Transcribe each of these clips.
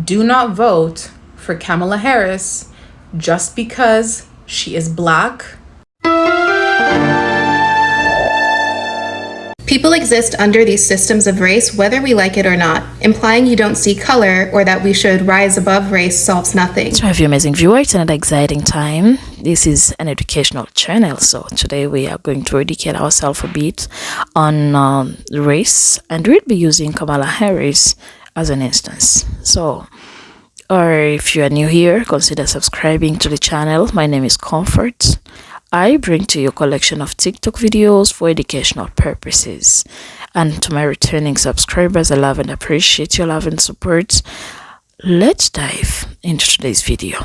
do not vote for Kamala Harris just because she is black. People exist under these systems of race whether we like it or not. Implying you don't see color or that we should rise above race solves nothing. So have you amazing viewers, it's another exciting time. This is an educational channel, so today we are going to educate ourselves a bit on race, and we'll be using Kamala Harris as an instance. So, or if you are new here, consider subscribing to the channel. My name is Comfort. I bring to you a collection of TikTok videos for educational purposes. And to my returning subscribers, I love and appreciate your love and support. Let's dive into today's video.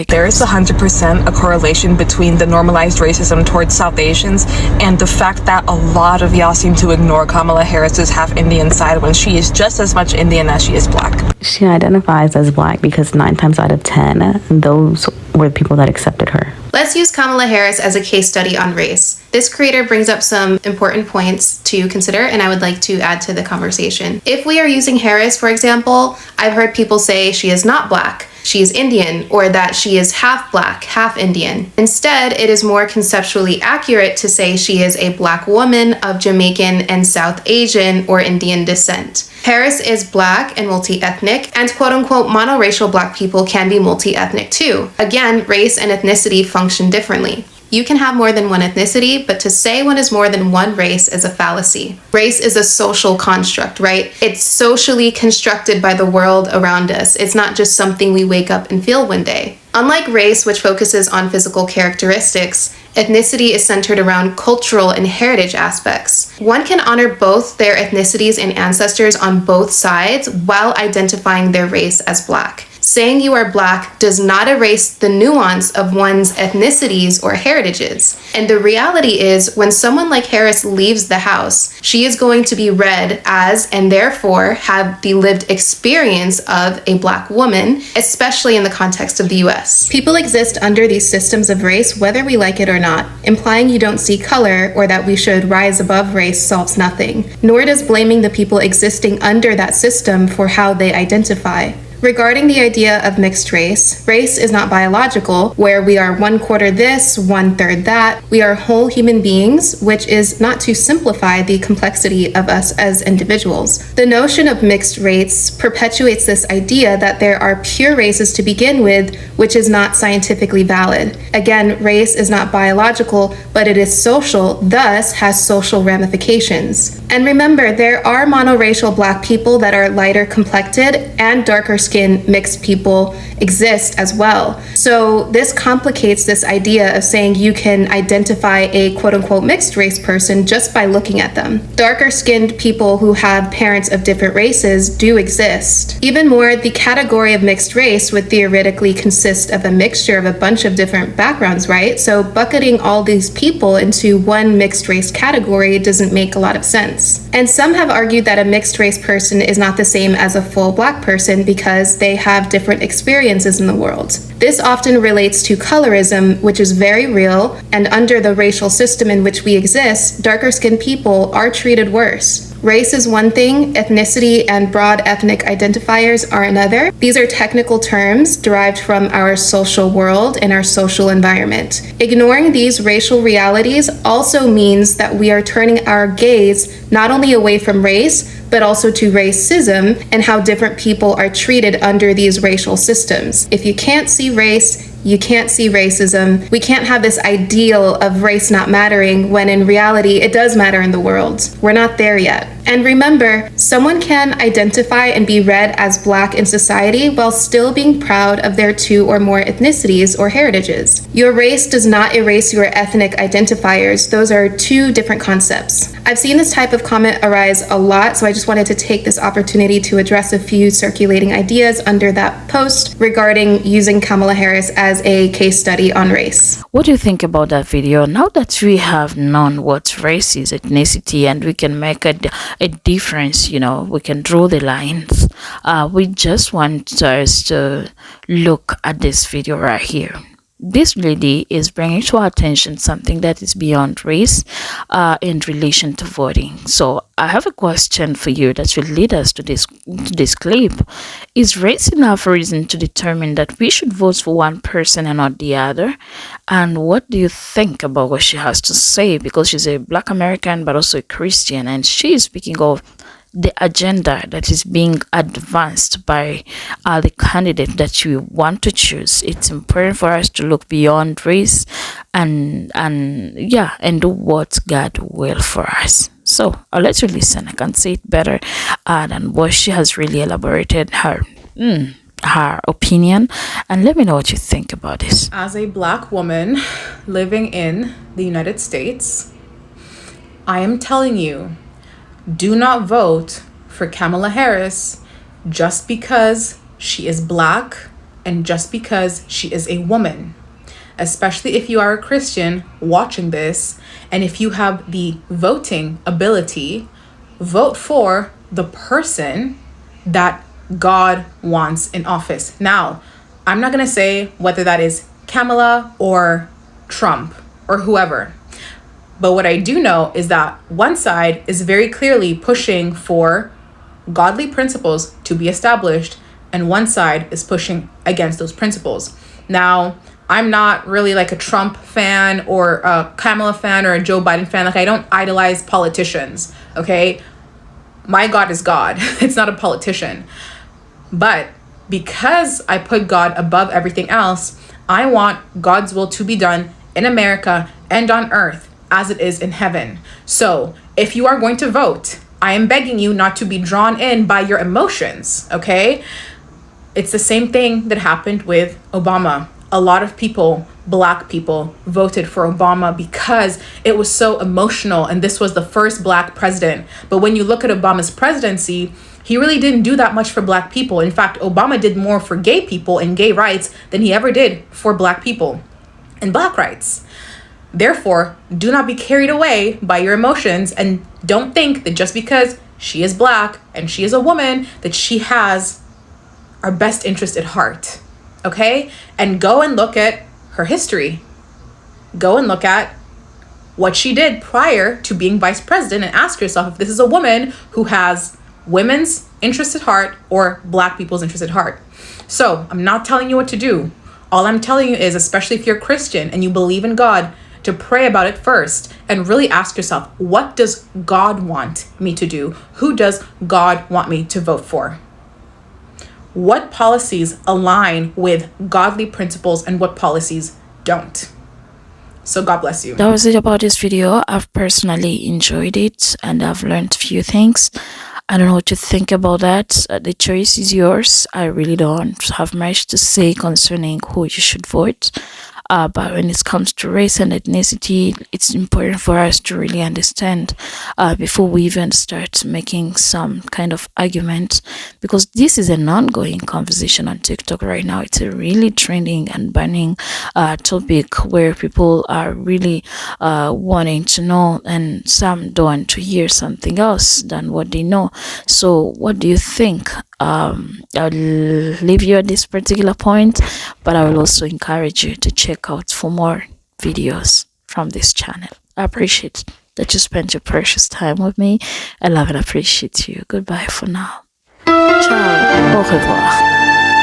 There is 100% a correlation between the normalized racism towards South Asians and the fact that a lot of y'all seem to ignore Kamala Harris's half Indian side when she is just as much Indian as she is black. She identifies as black because 9 times out of 10, those were the people that accepted her. Let's use Kamala Harris as a case study on race. This creator brings up some important points to consider, and I would like to add to the conversation. If we are using Harris, for example, I've heard people say she is not black, she is Indian, or that she is half black, half Indian. Instead, it is more conceptually accurate to say she is a black woman of Jamaican and South Asian or Indian descent. Harris is black and multi-ethnic, and quote-unquote monoracial black people can be multi-ethnic too. Again, race and ethnicity function differently. You can have more than one ethnicity, but to say one is more than one race is a fallacy. Race is a social construct, right? It's socially constructed by the world around us. It's not just something we wake up and feel one day. Unlike race, which focuses on physical characteristics, ethnicity is centered around cultural and heritage aspects. One can honor both their ethnicities and ancestors on both sides while identifying their race as black. Saying you are black does not erase the nuance of one's ethnicities or heritages. And the reality is, when someone like Harris leaves the house, she is going to be read as, and therefore have the lived experience of, a black woman, especially in the context of the US. People exist under these systems of race whether we like it or not. Implying you don't see color or that we should rise above race solves nothing. Nor does blaming the people existing under that system for how they identify. Regarding the idea of mixed race, race is not biological, where we are 1/4 this, 1/3 that. We are whole human beings, which is not to simplify the complexity of us as individuals. The notion of mixed race perpetuates this idea that there are pure races to begin with, which is not scientifically valid. Again, race is not biological, but it is social, thus has social ramifications. And remember, there are monoracial black people that are lighter complected, and darker skinned mixed people exist as well. So this complicates this idea of saying you can identify a quote-unquote mixed race person just by looking at them. Darker skinned people who have parents of different races do exist. Even more, the category of mixed race would theoretically consist of a mixture of a bunch of different backgrounds, right? So bucketing all these people into one mixed race category doesn't make a lot of sense. And some have argued that a mixed race person is not the same as a full black person because they have different experiences in the world. This often relates to colorism, which is very real, and under the racial system in which we exist, darker skinned people are treated worse. Race is one thing, ethnicity and broad ethnic identifiers are another. These are technical terms derived from our social world and our social environment. Ignoring these racial realities also means that we are turning our gaze not only away from race, but also to racism and how different people are treated under these racial systems. If you can't see race, you can't see racism. We can't have this ideal of race not mattering when in reality it does matter in the world. We're not there yet. And remember, someone can identify and be read as black in society while still being proud of their 2 or more ethnicities or heritages. Your race does not erase your ethnic identifiers. Those are 2 different concepts. I've seen this type of comment arise a lot, so I just wanted to take this opportunity to address a few circulating ideas under that post regarding using Kamala Harris as a case study on race. What do you think about that video? Now that we have known what race is, ethnicity, and we can make a difference, we can draw the lines. We just want us to look at this video right here. this lady is bringing to our attention something that is beyond race in relation to voting. So I have a question for you that will lead us to this clip. Is race enough reason to determine that we should vote for one person and not the other? And what do you think about what she has to say? Because she's a Black American but also a Christian, and she is speaking of the agenda that is being advanced by the candidate that you want to choose. It's important for us to look beyond race and do what God will for us. So I'll let you listen. I can say it better than what she has really elaborated her opinion, and let me know what you think about this. As a Black woman living in the United States, I am telling you, do not vote for Kamala Harris just because she is Black and just because she is a woman. Especially if you are a Christian watching this, and if you have the voting ability, vote for the person that God wants in office. Now, I'm not going to say whether that is Kamala or Trump or whoever. But what I do know is that one side is very clearly pushing for godly principles to be established, and one side is pushing against those principles. Now, I'm not really like a Trump fan or a Kamala fan or a Joe Biden fan. Like, I don't idolize politicians, okay? My God is God. It's not a politician. But because I put God above everything else, I want God's will to be done in America and on earth as it is in heaven. So if you are going to vote, I am begging you not to be drawn in by your emotions, okay? It's the same thing that happened with Obama. A lot of people, Black people, voted for Obama because it was so emotional, and this was the first Black president. But when you look at Obama's presidency, he really didn't do that much for Black people. In fact, Obama did more for gay people and gay rights than he ever did for Black people and Black rights. Therefore, do not be carried away by your emotions, and don't think that just because she is Black and she is a woman that she has our best interest at heart, okay? And go and look at her history. Go and look at what she did prior to being vice president and ask yourself if this is a woman who has women's interest at heart or Black people's interest at heart. So I'm not telling you what to do. All I'm telling you is, especially if you're Christian and you believe in God, to pray about it first and really ask yourself, what does God want me to do? Who does God want me to vote for? What policies align with godly principles and what policies don't? So God bless you. That was it about this video. I've personally enjoyed it and I've learned a few things. I don't know what you think about that. The choice is yours. I really don't have much to say concerning who you should vote. But when it comes to race and ethnicity, it's important for us to really understand before we even start making some kind of argument, because this is an ongoing conversation on TikTok right now. It's a really trending and burning topic where people are really wanting to know, and some don't want to hear something else than what they know. So what do you think? I'll leave you at this particular point, but I will also encourage you to check out for more videos from this channel. I appreciate that you spent your precious time with me. I love and appreciate you. Goodbye for now. Ciao. Au revoir.